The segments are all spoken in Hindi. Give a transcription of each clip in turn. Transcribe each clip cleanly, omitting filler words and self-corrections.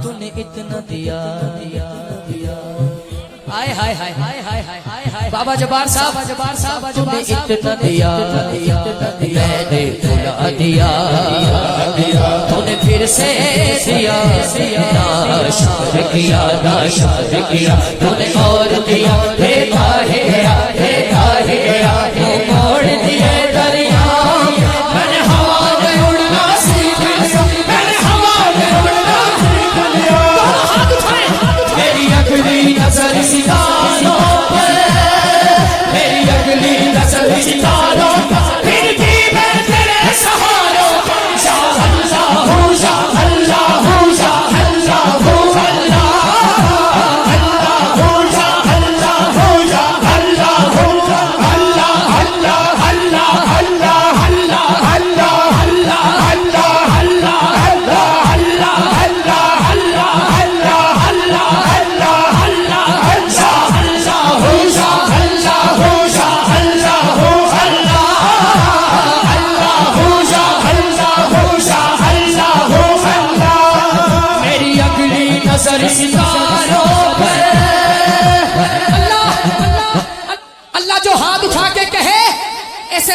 तूने इतना दिया हाय हाय हाय हाय हाय हाय हाय बाबा जब्बार साहब तूने इतना दिया मैंने भुला दिया तूने फिर से दिया ना शुक्र किया तूने और दिया हे काहे गया मोड़ दिए दरिया मैंने हवा में उड़ना सीख लिया मैंने हवा में उड़ना सीख लिया मेरी अगली नजर सितारों पर मेरी अगली नजर सितारों पर फिर भी मैं तेरे सहारों जा अल्लाह हूँ जा अल्लाह हूँ जा अल्लाह हूँ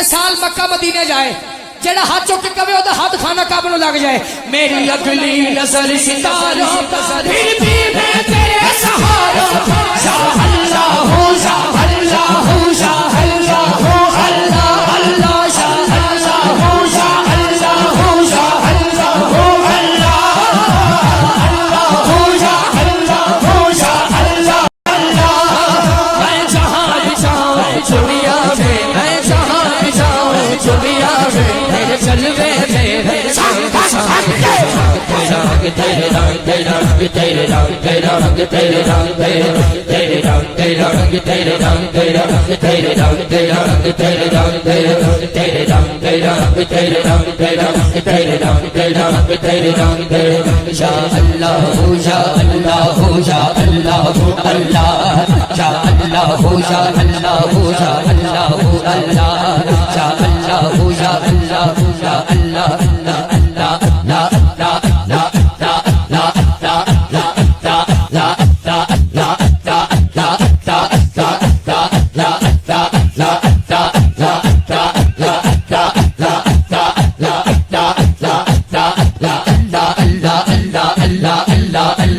साल मक्का मदीने जाए जेड़ा हाथ चुक के कवे ओदा हाथ खाना काबू लग जाए मेरी अगली नजर सितारों फिर भी मैं तेरे सहारों जा अल्लाह हूँ जा अल्लाह हूँ जा अल्लाह हूँ अल्लाह अल्लाह जा अल्लाह हूँ जा अल्लाह हूँ जा अल्लाह हूँ अल्लाह हूँ जा अल्लाह हूँ जा अल्लाह अल्लाह मैं जहाँ भी जाऊँ दुनिया में मैं जहाँ भी जाऊँ दुनिया में मेरे जलवे मेरे तेरे रंग तेरा रंग तेरे रंग तेरा रंग तेरे रंग तेरे रंग तेरा रंग तेरे रंग तेरा रंग तेरे रंग तेरा रंग तेरे रंग तेरे रंग तेरा रंग तेरे रंग तेरा रंग तेरे रंग तेरा रंग तेरे रंग तेरे जा अल्लाह हो जा अल्लाह हो जा अल्लाह हो अल्लाह जा अल्लाह हो जा अल्लाह हो जा अल्लाह हो अल्लाह जा अल्लाह हो जा अल्लाह हो जा अल्लाह अल्लाह अल्लाह ला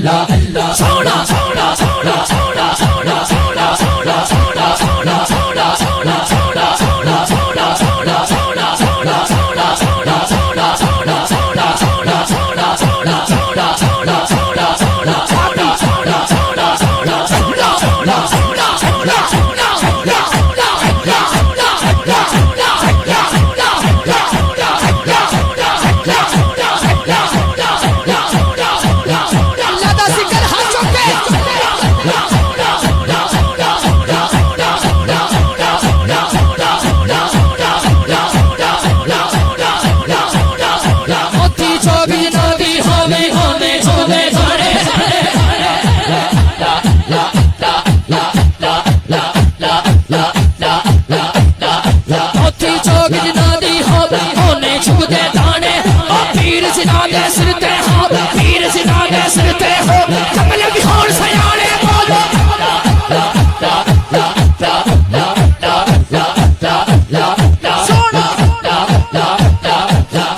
ला ला